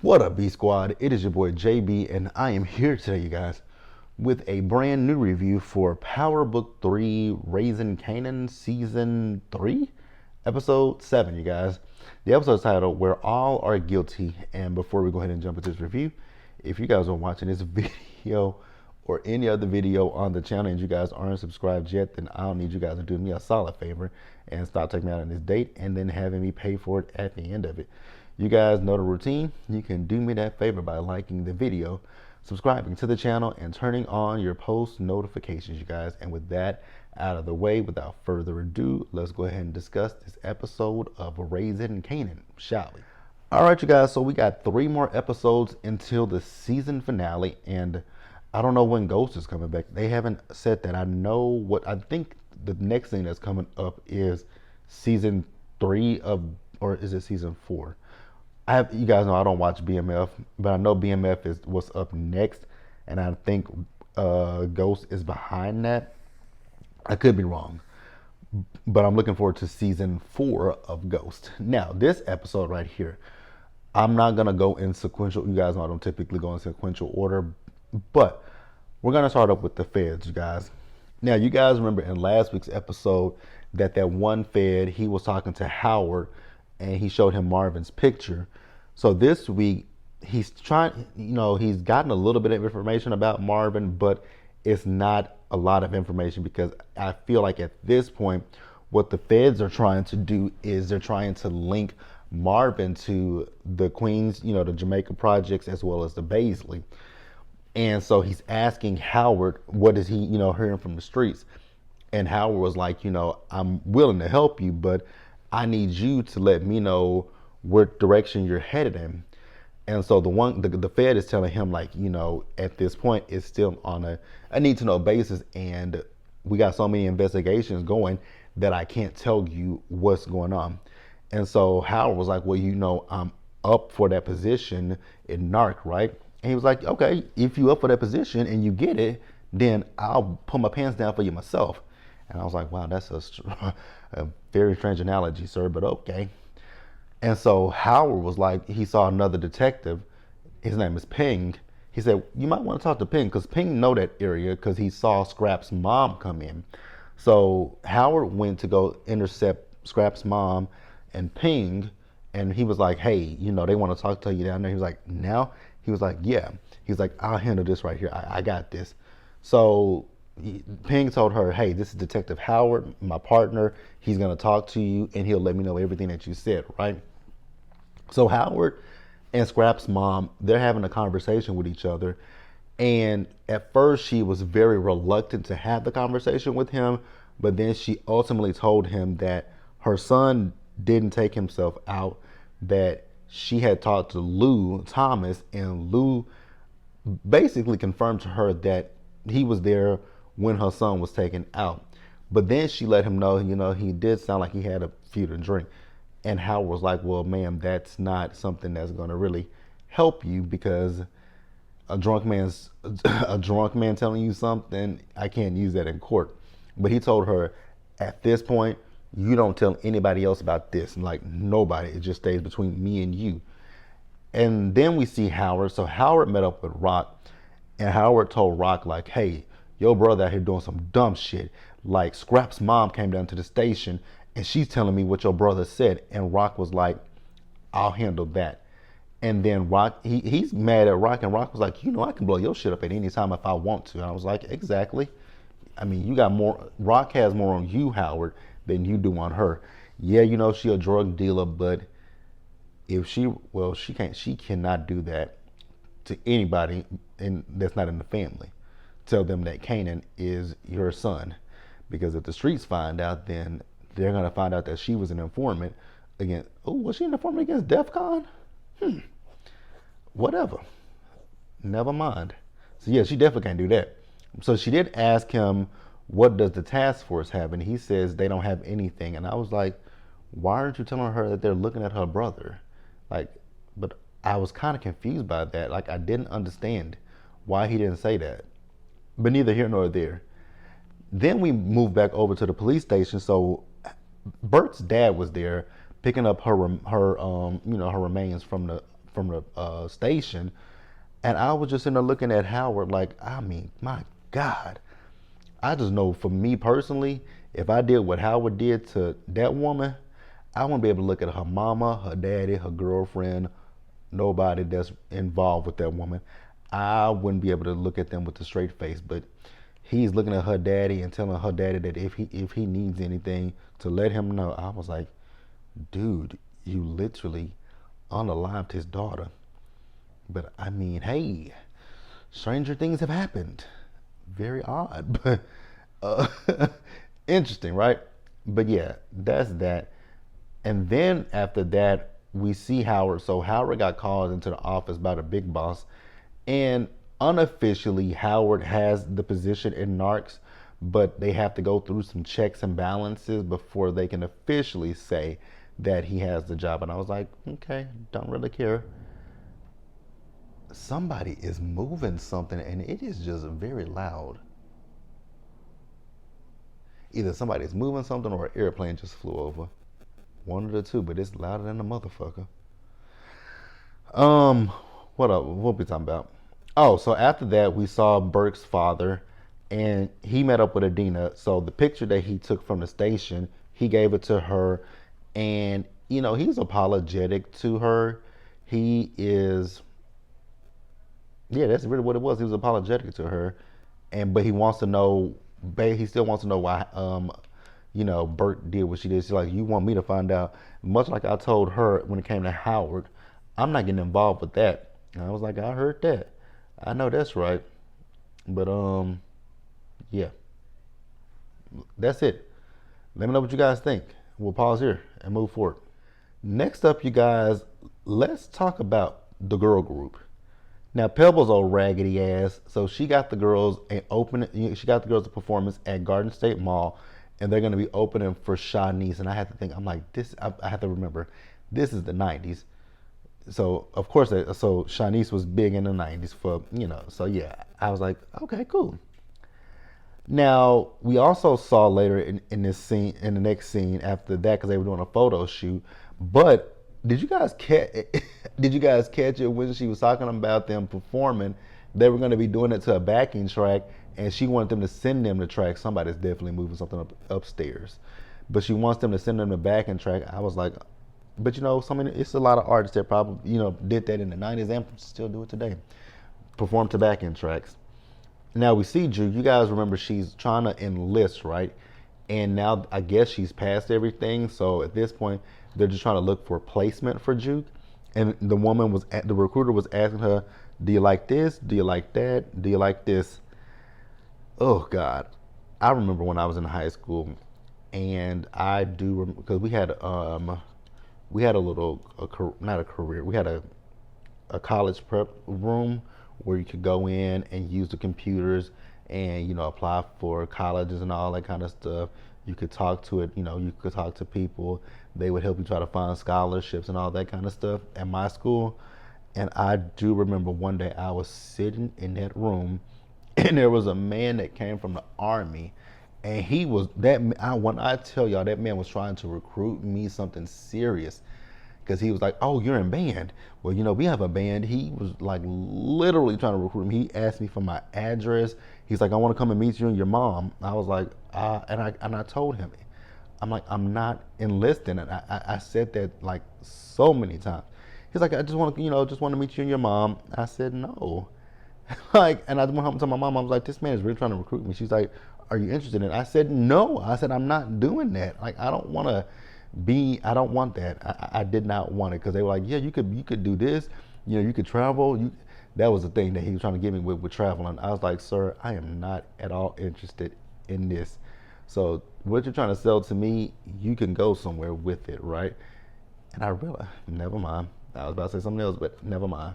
What up, B Squad? It is your boy JB, and I am here today, you guys, with a brand new review for Power Book 3 Raising Kanan Season 3, Episode 7, you guys. The episode titled, Where All Are Guilty. And before we go ahead and jump into this review, if you guys are watching this video or any other video on the channel and you guys aren't subscribed yet, then I'll need you guys to do me a solid favor and stop taking me out on this date and then having me pay for it at the end of it. You guys know the routine. You can do me that favor by liking the video, subscribing to the channel, and turning on your post notifications, you guys. And with that out of the way, without further ado, let's go ahead and discuss this episode of Raising Kanan, shall we? All right, you guys, so we got 3 more episodes until the season finale, and I don't know when Ghost is coming back. They haven't said that. I think the next thing that's coming up is season 3 of, or is it season 4? You guys know I don't watch BMF, but I know BMF is what's up next, and I think Ghost is behind that. I could be wrong, but I'm looking forward to season 4 of Ghost. Now, this episode right here, I'm not gonna go in sequential. You guys know I don't typically go in sequential order, but we're gonna start up with the feds, you guys. Now, you guys remember in last week's episode that one fed, he was talking to Howard and he showed him Marvin's picture. So this week he's trying, he's gotten a little bit of information about Marvin, but it's not a lot of information because I feel like at this point, what the feds are trying to do is they're trying to link Marvin to the Queens, the Jamaica projects, as well as the Baisley. And so he's asking Howard, what is he, hearing from the streets? And Howard was like, I'm willing to help you, but I need you to let me know what direction you're headed in. And so the Fed is telling him, like, at this point it's still on a need to know basis, and we got so many investigations going that I can't tell you what's going on. And so Howard was like, well, I'm up for that position in NARC, right? And he was like, okay, if you up for that position and you get it, then I'll put my pants down for you myself. And I was like, wow, that's a very strange analogy, sir, but okay. And so Howard was like, he saw another detective. His name is Ping. He said, you might want to talk to Ping because Ping know that area because he saw Scrap's mom come in. So Howard went to go intercept Scrap's mom and Ping. And he was like, hey, they want to talk to you down there. He was like, now? He was like, yeah. He's like, I'll handle this right here. I got this. So Ping told her, hey, this is Detective Howard, my partner. He's going to talk to you and he'll let me know everything that you said, right? So Howard and Scrap's mom, they're having a conversation with each other. And at first she was very reluctant to have the conversation with him. But then she ultimately told him that her son didn't take himself out, that she had talked to Lou Thomas, and Lou basically confirmed to her that he was there when her son was taken out. But then she let him know, he did sound like he had a few to drink. And Howard was like, well, ma'am, that's not something that's going to really help you because a drunk man telling you something, I can't use that in court. But he told her, at this point, you don't tell anybody else about this. And like, nobody. It just stays between me and you. And then we see Howard. So Howard met up with Rock. And Howard told Rock, like, hey, your brother out here doing some dumb shit. Like, Scrap's mom came down to the station and she's telling me what your brother said. And Rock was like, I'll handle that. And then Rock, he's mad at Rock, and Rock was like, I can blow your shit up at any time if I want to. And I was like, exactly. I mean, you got more, Rock has more on you, Howard, than you do on her. Yeah, she a drug dealer, but if she cannot do that to anybody that's not in the family. Tell them that Kanan is your son. Because if the streets find out, then they're going to find out that she was an informant against, was she an informant against DEFCON? Whatever. Never mind. So yeah, she definitely can't do that. So she did ask him, what does the task force have? And he says they don't have anything. And I was like, why aren't you telling her that they're looking at her brother? Like, but I was kind of confused by that. Like, I didn't understand why he didn't say that. But neither here nor there. Then we moved back over to the police station. So Bert's dad was there picking up her remains from the station, and I was just in there looking at Howard like, I mean, my God. I just know for me personally, if I did what Howard did to that woman, I wouldn't be able to look at her mama, her daddy, her girlfriend, nobody that's involved with that woman. I wouldn't be able to look at them with a straight face. But he's looking at her daddy and telling her daddy that if he needs anything to let him know. I was like, dude, you literally unalived his daughter. But I mean, hey, stranger things have happened. Very odd, but uh, interesting, right? But yeah, that's that. And then after that, we see Howard. So Howard got called into the office by the big boss, and unofficially, Howard has the position in Narcs, but they have to go through some checks and balances before they can officially say that he has the job. And I was like, okay, don't really care. Somebody is moving something, and it is just very loud. Either somebody's moving something or an airplane just flew over. One of the two, but it's louder than a motherfucker. Um, what up? What we talking about? Oh, so after that, we saw Burke's father, and he met up with Adina. So the picture that he took from the station, he gave it to her, and he's apologetic to her. He is, yeah, that's really what it was. He was apologetic to her, but he wants to know. He still wants to know why. Bert did what she did. She's like, you want me to find out? Much like I told her when it came to Howard, I'm not getting involved with that. And I was like, I heard that. I know that's right. But yeah, that's it. Let me know what you guys think. We'll pause here and move forward. Next up, you guys, let's talk about the girl group. Now Pebble's old raggedy ass, so she got the girls a performance at Garden State Mall, and they're gonna be opening for Shanice. And I had to think, I'm like, this. I have to remember, this is the '90s, so of course, so Shanice was big in the '90s for So yeah, I was like, okay, cool. Now we also saw later in this scene, in the next scene after that, because they were doing a photo shoot. But did you guys catch? Did you guys catch it when she was talking about them performing? They were going to be doing it to a backing track, and she wanted them to send them the track. Somebody's definitely moving something upstairs, but she wants them to send them the backing track. I was like, but it's a lot of artists that probably did that in the '90s and still do it today. Perform to backing tracks. Now we see Juke. You guys remember she's trying to enlist, right? And now I guess she's passed everything. So at this point, they're just trying to look for placement for Juke. And the recruiter was asking her, "Do you like this? Do you like that? Do you like this?" Oh God, I remember when I was in high school, and I do because we had a little not a career. We had a college prep room where you could go in and use the computers and apply for colleges and all that kind of stuff. You could talk to it, you could talk to people. They would help you try to find scholarships and all that kind of stuff at my school. And I do remember one day I was sitting in that room, and there was a man that came from the army, and he was when I tell y'all, that man was trying to recruit me something serious, because he was like, "Oh, you're in band. Well, we have a band." He was like literally trying to recruit me. He asked me for my address. He's like, "I want to come and meet you and your mom." I was like, and I told him, I'm like, "I'm not enlisting," and I said that like so many times. He's like, "I just want to, just want to meet you and your mom." I said, "No." Like, and I went home to my mom. I was like, "This man is really trying to recruit me." She's like, "Are you interested in it?" I said, "No." I said, "I'm not doing that. Like, I don't want that." I did not want it, because they were like, "Yeah, you could do this. You could travel." That was the thing that he was trying to get me with traveling. I was like, "Sir, I am not at all interested in this. So what you're trying to sell to me, you can go somewhere with it, right?" And I realized, never mind. I was about to say something else, but never mind.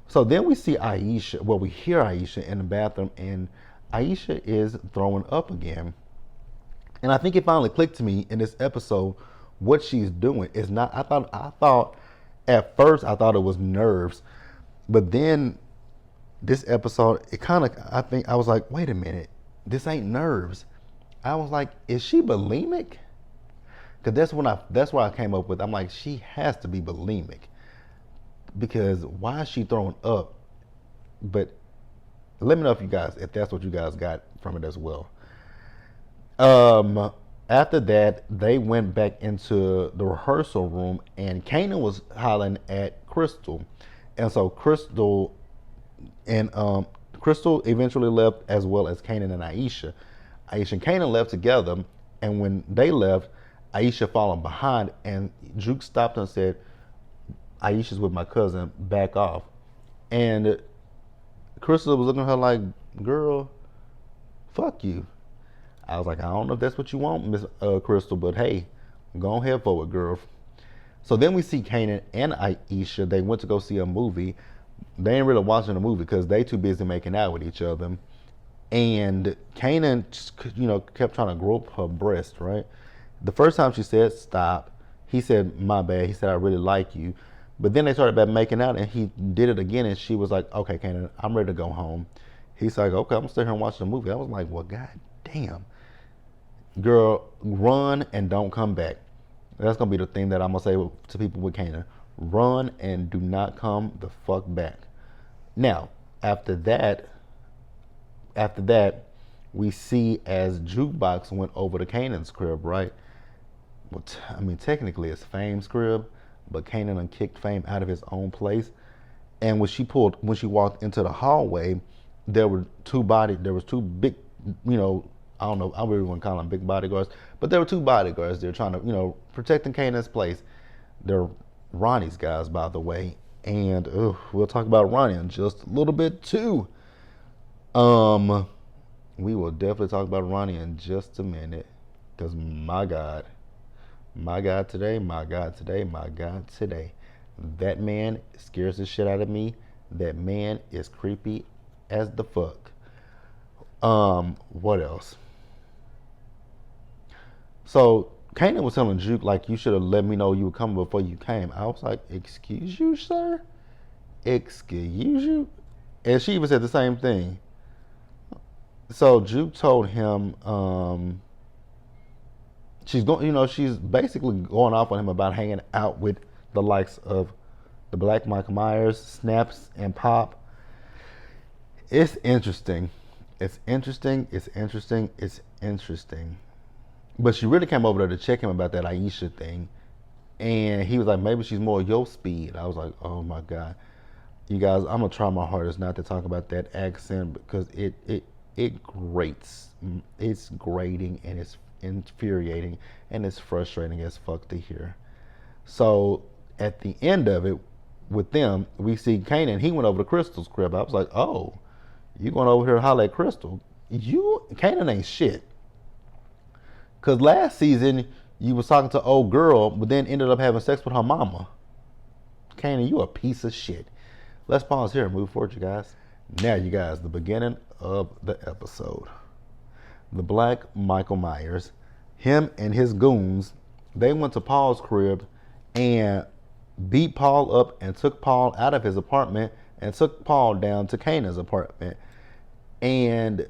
So then we see Aisha. Well, we hear Aisha in the bathroom, and Aisha is throwing up again. And I think it finally clicked to me in this episode what she's doing is not. I thought at first I thought it was nerves, but then this episode, it kind of, I think I was like, wait a minute, this ain't nerves. I was like, is she bulimic? Because that's where I came up with. I'm like, she has to be bulimic, because why is she throwing up? But let me know if that's what you guys got from it as well. Um, After that, they went back into the rehearsal room, and Kanan was hollering at Crystal, and so and Crystal eventually left, as well as Kanan and Aisha. Aisha and Kanan left together, and when they left, Aisha followed behind, and Juke stopped and said, "Aisha's with my cousin. Back off." And Crystal was looking at her like, "Girl, fuck you." I was like, "I don't know if that's what you want, Miss Crystal, but hey, go ahead forward, girl." So then we see Kanan and Aisha. They went to go see a movie. They ain't really watching the movie because they too busy making out with each other. And Kanan, kept trying to grope her breast, right? The first time she said stop, he said, "My bad." He said, "I really like you." But then they started back making out, and he did it again, and she was like, "Okay, Kanan, I'm ready to go home." He's like, "Okay, I'm gonna stay here and watch the movie." I was like, "Well, god damn. Girl, run and don't come back." That's gonna be the thing that I'm gonna say to people with Kanan. Run and do not come the fuck back. Now, after that, we see as Jukebox went over to Kanan's crib, right? Well, technically it's Fame's crib, but Kanan kicked Fame out of his own place. And when she walked into the hallway, there was two big, I don't know, I really want to call them big bodyguards, but there were two bodyguards. They're trying to, protecting Kanan's place. They're Ronnie's guys, by the way. And we'll talk about Ronnie in just a little bit too. We will definitely talk about Ronnie in just a minute. Because my God today, my God today, my God today. That man scares the shit out of me. That man is creepy as the fuck. What else? So Kanan was telling Juke, like, "You should have let me know you were coming before you came." I was like, "Excuse you, sir? Excuse you?" And she even said the same thing. So Juke told him, she's basically going off on him about hanging out with the likes of the Black Michael Myers, Snaps, and Pop. It's interesting. It's interesting. It's interesting. It's interesting. But she really came over there to check him about that Aisha thing. And he was like, "Maybe she's more your speed." I was like, "Oh my God." You guys, I'm going to try my hardest not to talk about that accent because it grates. It's grating and it's infuriating and it's frustrating as fuck to hear. So at the end of it, with them, we see Kanan. He went over to Crystal's crib. I was like, "Oh, you going over here to holler at Crystal? Kanan ain't shit." Because last season, you was talking to old girl, but then ended up having sex with her mama. Kanan, you a piece of shit. Let's pause here and move forward, you guys. Now, you guys, the beginning of the episode. The Black Michael Myers, him and his goons, they went to Paul's crib and beat Paul up and took Paul out of his apartment and took Paul down to Kanan's apartment. And,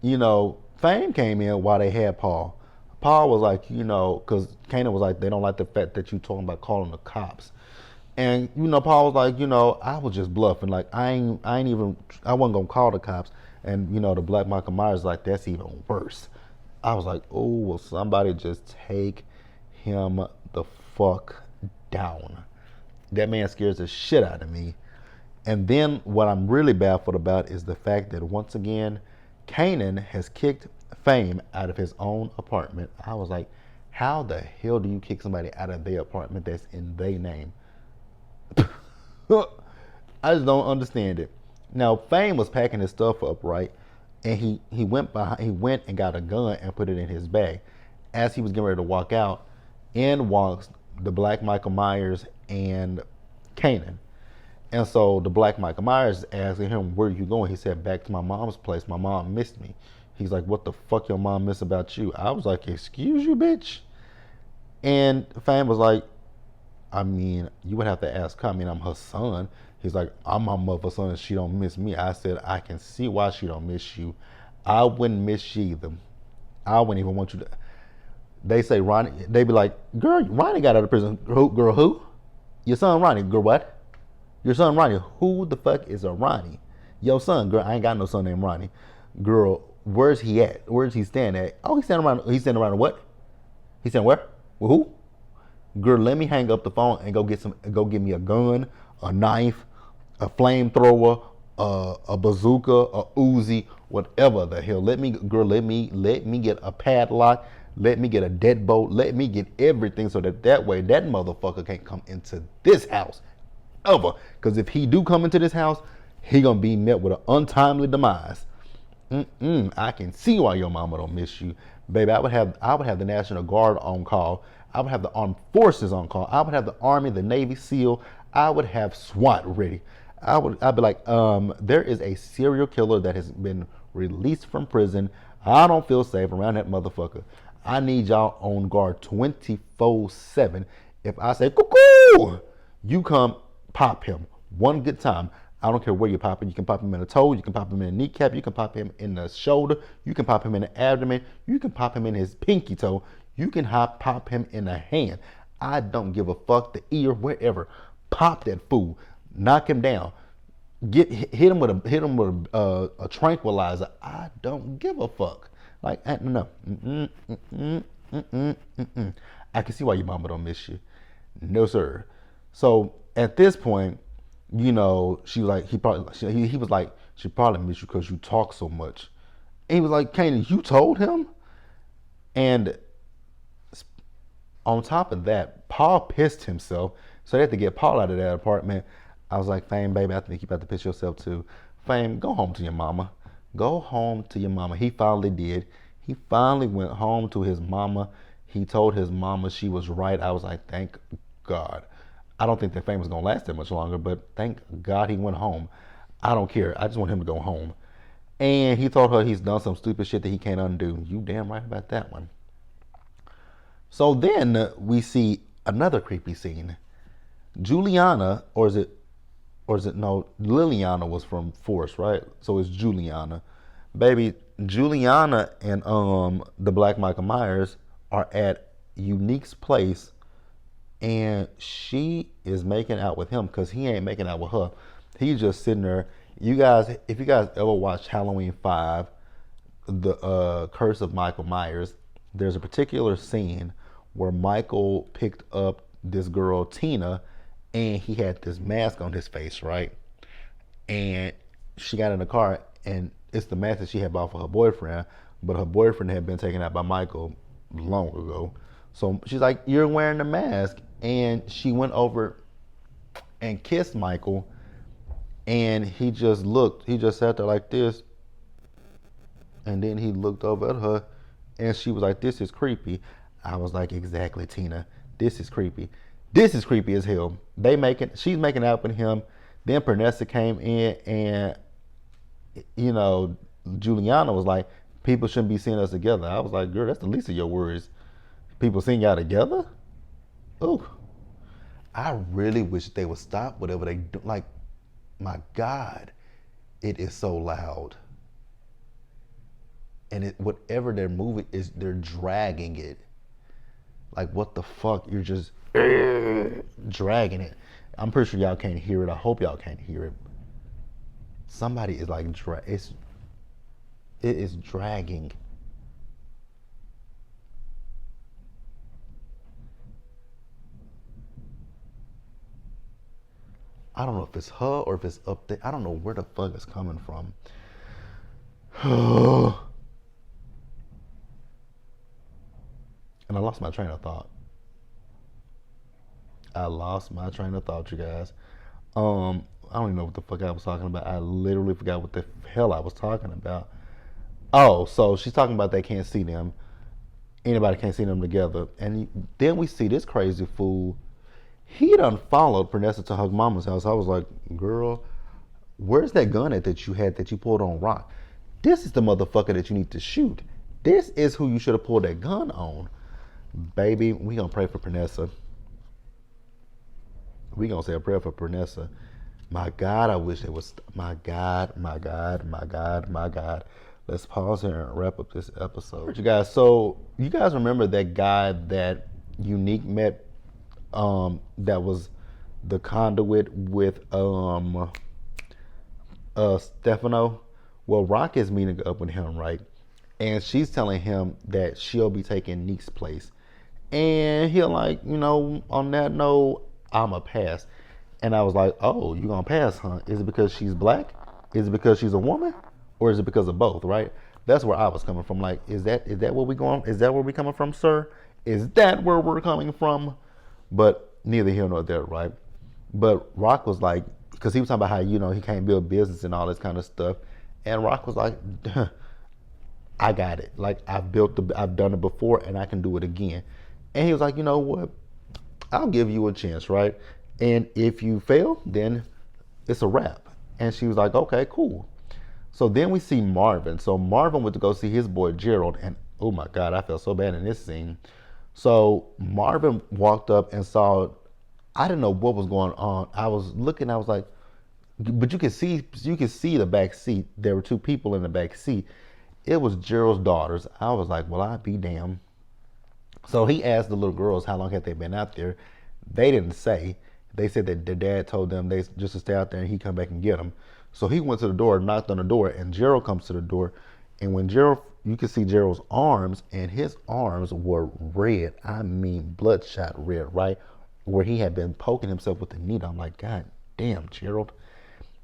Fame came in while they had Paul. Paul was like, because Kanan was like, "They don't like the fact that you talking about calling the cops." And, Paul was like, "I was just bluffing. Like, I wasn't going to call the cops." And, the Black Michael Myers like, "That's even worse." I was like, "Oh, will somebody just take him the fuck down?" That man scares the shit out of me. And then what I'm really baffled about is the fact that once again, Kanan has kicked Fame out of his own apartment. I was like, how the hell do you kick somebody out of their apartment that's in their name? I just don't understand it. Now, Fame was packing his stuff up, right? And he went and got a gun and put it in his bag. As he was getting ready to walk out, in walks the Black Michael Myers and Kanan. And so the Black Michael Myers is asking him, "Where are you going?" He said, "Back to my mom's place. My mom missed me." He's like, "What the fuck your mom miss about you?" I was like, "Excuse you, bitch?" And Fame was like, "You would have to ask her. I'm her son." He's like, "I'm my mother's son and she don't miss me." I said, "I can see why she don't miss you. I wouldn't miss you either. I wouldn't even want you to." They say Ronnie, they be like, "Girl, Ronnie got out of prison." Girl, who? Your son Ronnie. Girl, what? Your son Ronnie. Who the fuck is a Ronnie? Your son, girl. I ain't got no son named Ronnie. Girl, where's he at? Where's he standing at? Oh, he's standing around. He's standing around what? He's standing where? With who? Girl, let me hang up the phone and go get me a gun, a knife, a flamethrower, a bazooka, a Uzi, whatever the hell. Let me get a padlock. Let me get a deadbolt. Let me get everything so that way that motherfucker can't come into this house ever. Because if he do come into this house, he gonna be met with an untimely demise. I can see why your mama don't miss you, baby. I would have the National Guard on call. I would have the Armed Forces on call. I would have the Army, the Navy SEAL. I would have SWAT ready. I'd be like, there is a serial killer that has been released from prison. I don't feel safe around that motherfucker. I need y'all on guard 24/7. If I say cuckoo, you come pop him one good time. I don't care where you pop him. You can pop him in the toe. You can pop him in the kneecap. You can pop him in the shoulder. You can pop him in the abdomen. You can pop him in his pinky toe. You can pop him in the hand. I don't give a fuck. The ear, wherever. Pop that fool. Knock him down. Hit him with a tranquilizer. I don't give a fuck. Like, no. I can see why your mama don't miss you. No, sir. So at this point, she was like, he was like, she probably miss you because you talk so much. And he was like, Kanan, you told him? And on top of that, Paul pissed himself. So they had to get Paul out of that apartment. I was like, Fame, baby, I think you about to piss yourself too. Fame, go home to your mama. Go home to your mama. He finally did. He finally went home to his mama. He told his mama she was right. I was like, thank God. I don't think that Fame was going to last that much longer, but thank God he went home. I don't care. I just want him to go home. And he told her he's done some stupid shit that he can't undo. You damn right about that one. So then we see another creepy scene. Juliana, or is it no, Liliana was from Force, right? So it's Juliana. Baby, Juliana and the Black Michael Myers are at Unique's place, and she is making out with him because he ain't making out with her. He's just sitting there. You guys, if you guys ever watched Halloween 5, the Curse of Michael Myers, there's a particular scene where Michael picked up this girl, Tina, and he had this mask on his face, right? And she got in the car, and it's the mask that she had bought for her boyfriend, but her boyfriend had been taken out by Michael long ago. So she's like, you're wearing the mask. And she went over and kissed Michael, and he just sat there like this. And then he looked over at her, and she was like, this is creepy. I was like, exactly, Tina. This is creepy. This is creepy as hell. She's making out with him. Then Pernessa came in, and Juliana was like, people shouldn't be seeing us together. I was like, girl, that's the least of your worries. People seeing y'all together? Oh, I really wish they would stop whatever they do. Like, my God, it is so loud. And whatever they're moving is, they're dragging it. Like, what the fuck? You're just dragging it. I'm pretty sure y'all can't hear it. I hope y'all can't hear it. Somebody is like, it is dragging. I don't know if it's her or if it's up there. I don't know where the fuck it's coming from. And I lost my train of thought. You guys. I don't even know what the fuck I was talking about. I literally forgot what the hell I was talking about. Oh, so she's talking about they can't see them. Anybody can't see them together. And then we see this crazy fool. He done followed Pernessa to her mama's house. I was like, girl, where's that gun at that you had that you pulled on Rock? This is the motherfucker that you need to shoot. This is who you should have pulled that gun on. Baby, we gonna pray for Pernessa. We gonna say a prayer for Pernessa. My God, I wish it was, my God. Let's pause here and wrap up this episode. You guys, so you guys remember that guy that Unique met, that was the conduit with Stefano. Well, Rock is meeting up with him, right? And she's telling him that she'll be taking Neek's place. And he'll like, on that note, I'ma pass. And I was like, oh, you gonna pass, huh? Is it because she's black? Is it because she's a woman? Or is it because of both, right? That's where I was coming from. Like, is that where we going? Is that where we coming from, sir? Is that where we're coming from? But neither here nor there, right? But Rock was like, because he was talking about how, he can't build business and all this kind of stuff. And Rock was like, I got it. Like I've done it before and I can do it again. And he was like, you know what? I'll give you a chance, right? And if you fail, then it's a wrap. And she was like, okay, cool. So then we see Marvin. So Marvin went to go see his boy Gerald, and oh my God, I felt so bad in this scene. So Marvin walked up and saw, I didn't know what was going on. I was looking, I was like, but you could see the back seat. There were two people in the back seat. It was Gerald's daughters. I was like, well, I'd be damned. So he asked the little girls how long had they been out there. They didn't say. They said that their dad told them they just to stay out there and he'd come back and get them. So he went to the door, knocked on the door, and Gerald comes to the door. And when Gerald, you can see Gerald's arms, and his arms were red. I mean, bloodshot red, right? Where he had been poking himself with a needle. I'm like, God damn, Gerald.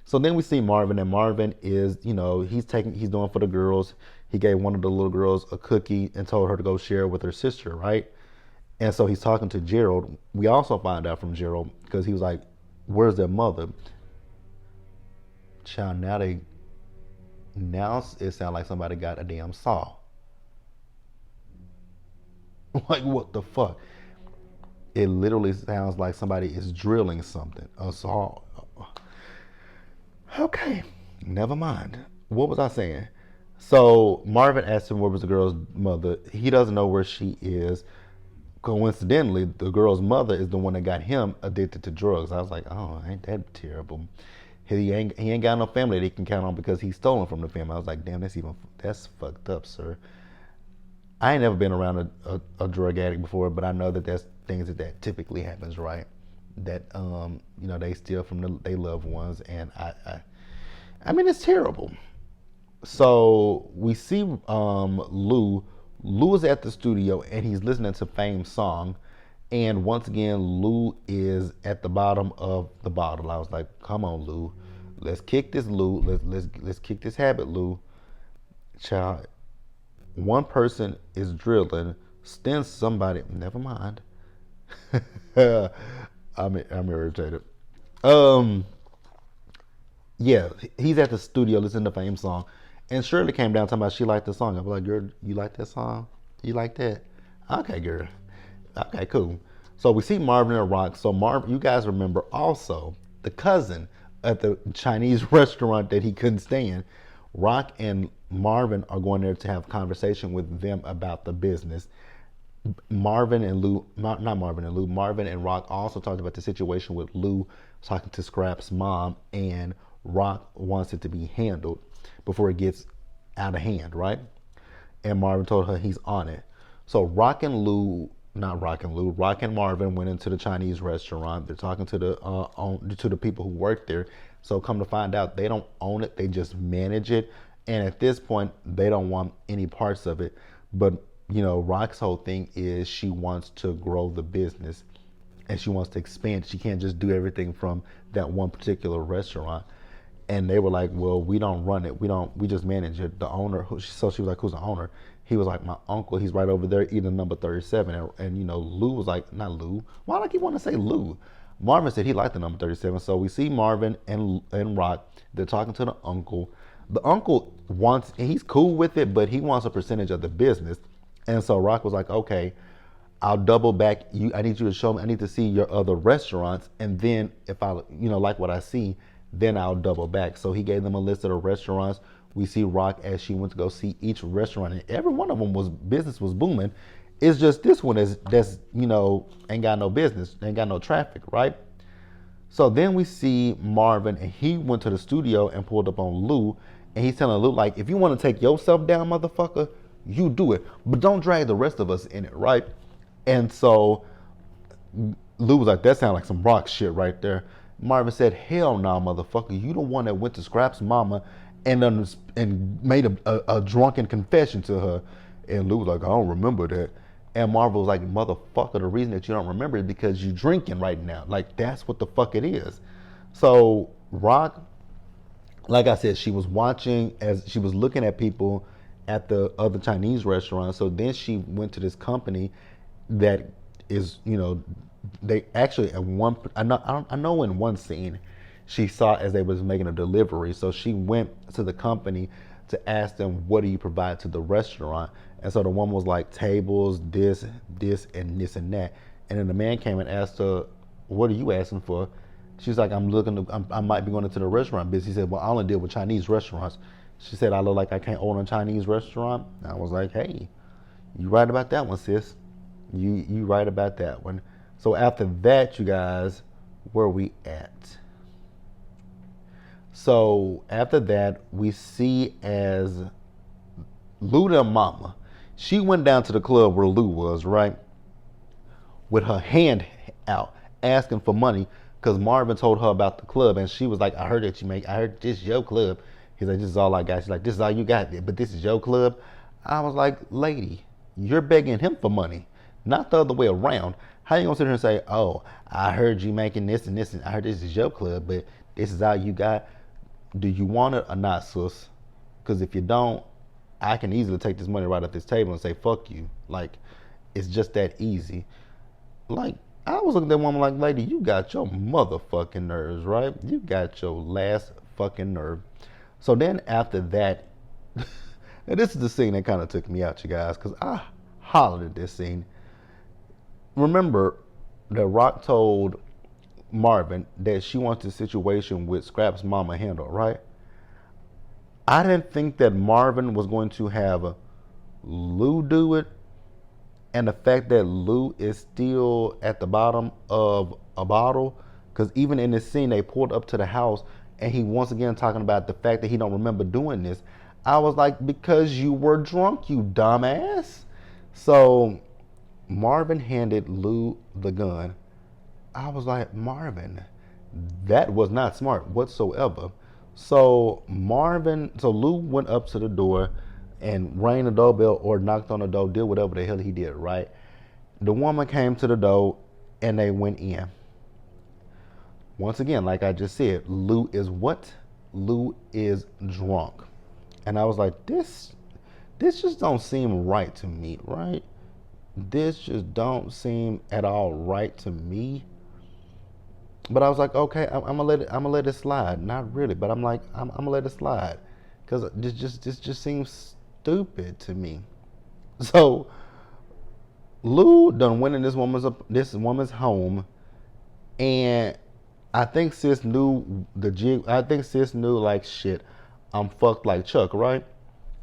So then we see Marvin, and Marvin is, he's doing for the girls. He gave one of the little girls a cookie and told her to go share it with her sister, right? And so he's talking to Gerald. We also find out from Gerald, because he was like, where's their mother? Child, now it sounds like somebody got a damn saw. Like, what the fuck? It literally sounds like somebody is drilling something. A saw. Okay, never mind. What was I saying? So Marvin asked him where was the girl's mother. He doesn't know where she is. Coincidentally, the girl's mother is the one that got him addicted to drugs. I was like, oh, ain't that terrible? He ain't got no family that he can count on because he's stolen from the family. I was like, damn, that's fucked up, sir. I ain't never been around a drug addict before, but I know that that's things that typically happens, right? That they steal from their loved ones, and I mean it's terrible. So we see Lou. Lou is at the studio and he's listening to Fame's song, and once again Lou is at the bottom of the bottle. I was like, come on, Lou, let's kick this, Lou. Let's kick this habit, Lou. Child, one person is drilling, then somebody. Never mind. I'm irritated. Yeah, he's at the studio listening to Fame's song, and Shirley came down talking about she liked the song. I was like, girl, you like that song? You like that? Okay, girl. Okay, cool. So we see Marvin and Rock. So Marvin, you guys remember also the cousin at the Chinese restaurant that he couldn't stand. Rock and Marvin are going there to have a conversation with them about the business. Marvin and Lou, not Marvin and Lou, Marvin and Rock also talked about the situation with Lou talking to Scrap's mom, and Rock wants it to be handled before it gets out of hand, right? And Marvin told her he's on it. So Rock and Marvin went into the Chinese restaurant. They're talking to the people who work there. So come to find out, they don't own it, they just manage it. And at this point, they don't want any parts of it. But Rock's whole thing is she wants to grow the business and she wants to expand. She can't just do everything from that one particular restaurant. And they were like, well, we don't run it. We just manage it. The owner, so she was like, who's the owner? He was like, my uncle, he's right over there eating number 37. And Lou was like, not Lou. Why do I keep wanting to say Lou? Marvin said he liked the number 37. So we see Marvin and Rock. They're talking to the uncle. The uncle wants, and he's cool with it, but he wants a percentage of the business. And so Rock was like, okay, I'll double back. I need you to show me. I need to see your other restaurants, and then if I, like what I see, then I'll double back. So he gave them a list of the restaurants. We see Rock as she went to go see each restaurant, and every one of them business was booming. It's just this one that's ain't got no business, ain't got no traffic, right? So then we see Marvin, and he went to the studio and pulled up on Lou, and he's telling Lou, like, if you want to take yourself down, motherfucker, you do it, but don't drag the rest of us in it, right? And so Lou was like, that sounds like some rock shit right there. Marvin said, hell nah, motherfucker. You the one that went to Scrap's mama and made a drunken confession to her. And Lou was like, I don't remember that. And Marvel was like, motherfucker, the reason that you don't remember is because you drinking right now. Like, that's what the fuck it is. So, Rock, like I said, she was watching as she was looking at people at the other Chinese restaurant. So then she went to this company that is, they actually at one. I know in one scene, she saw as they was making a delivery. So she went to the company to ask them, "What do you provide to the restaurant?" And so the woman was like, "Tables, this, and this and that." And then the man came and asked her, "What are you asking for?" She's like, I might be going into the restaurant business. He said, well, I only deal with Chinese restaurants. She said, I look like I can't own a Chinese restaurant. I was like, hey, you right about that one, sis. You right about that one. So after that, you guys, where we at? So after that, we see as Lou the mama. She went down to the club where Lou was, right? With her hand out, asking for money because Marvin told her about the club, and she was like, I heard this is your club. He's like, this is all I got. She's like, this is all you got, but this is your club. I was like, lady, you're begging him for money, not the other way around. How you gonna sit here and say, oh, I heard you making this and this, and I heard this is your club, but this is all you got? Do you want it or not, sis? Because if you don't, I can easily take this money right off this table and say, fuck you. Like, it's just that easy. Like, I was looking at that woman like, lady, you got your motherfucking nerves, right? You got your last fucking nerve. So then after that, and this is the scene that kind of took me out, you guys, because I hollered at this scene. Remember that Rock told Marvin that she wants the situation with Scrap's mama handled, right? I didn't think that Marvin was going to have Lou do it, and the fact that Lou is still at the bottom of a bottle, because even in this scene they pulled up to the house and he once again talking about the fact that he don't remember doing this. I was like, because you were drunk, you dumbass. So Marvin handed Lou the gun. I was like, Marvin, that was not smart whatsoever. So Lou went up to the door and rang the doorbell or knocked on the door, did whatever the hell he did, right? The woman came to the door and they went in. Once again, like I just said, Lou is what? Lou is drunk. And I was like, this just don't seem right to me, right? This just don't seem at all right to me. But I was like, okay, I'm gonna let it slide. Not really, but I'm gonna let it slide, because this just seems stupid to me. So Lou done went in this woman's home, and I think sis knew the jig. I think sis knew like shit. I'm fucked like Chuck, right?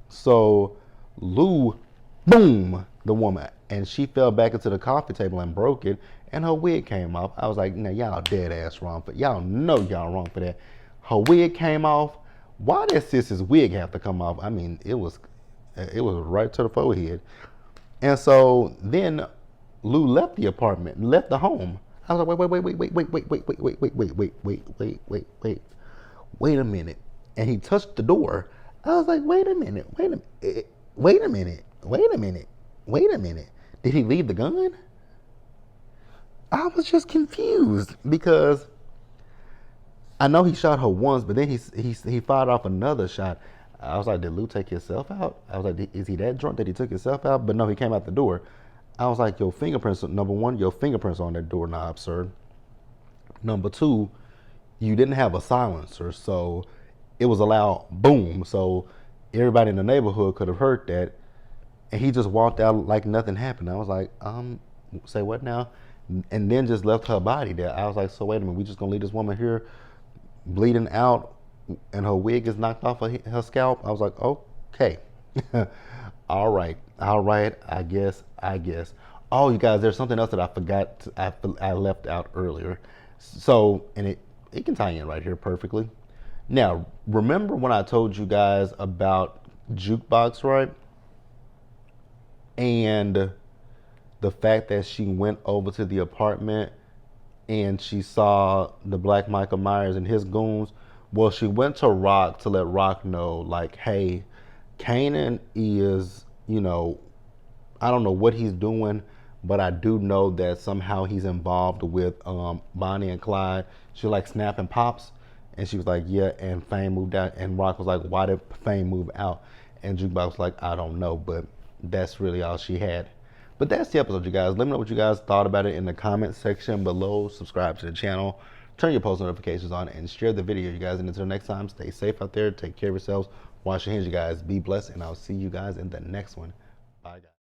So Lou, boom, the woman, and she fell back into the coffee table and broke it, and her wig came off. I was like, nah, y'all dead ass wrong for y'all know y'all wrong for that. Her wig came off. Why did sis's wig have to come off? I mean, it was right to the forehead. And so then Lou left the apartment, left the home. I was like, wait a minute. And he touched the door. I was like, wait a minute. Did he leave the gun? I was just confused because I know he shot her once, but then he fired off another shot. I was like, did Lou take himself out? I was like, is he that drunk that he took himself out? But no, he came out the door. I was like, your fingerprints, number one, your fingerprints on that doorknob, sir. Number two, you didn't have a silencer, so it was a loud boom. So everybody in the neighborhood could have heard that. And he just walked out like nothing happened. I was like, say what now? And then just left her body there. I was like, so wait a minute, we just gonna leave this woman here bleeding out and her wig is knocked off her scalp? I was like, okay. all right, I guess. Oh, you guys, there's something else that I forgot, I left out earlier. So, and it can tie in right here perfectly. Now, remember when I told you guys about Jukebox, right? And the fact that she went over to the apartment and she saw the Black Michael Myers and his goons. Well, she went to Rock to let Rock know, like, hey, Kanan is, I don't know what he's doing, but I do know that somehow he's involved with Bonnie and Clyde. She like snapping pops, and she was like, yeah. And Fame moved out, and Rock was like, why did Fame move out? And Jukebox was like, I don't know, but that's really all she had. But that's the episode, you guys. Let me know what you guys thought about it in the comment section below. Subscribe to the channel, turn your post notifications on, and share the video, you guys. And until next time, stay safe out there. Take care of yourselves. Wash your hands, you guys. Be blessed, and I'll see you guys in the next one. Bye, guys.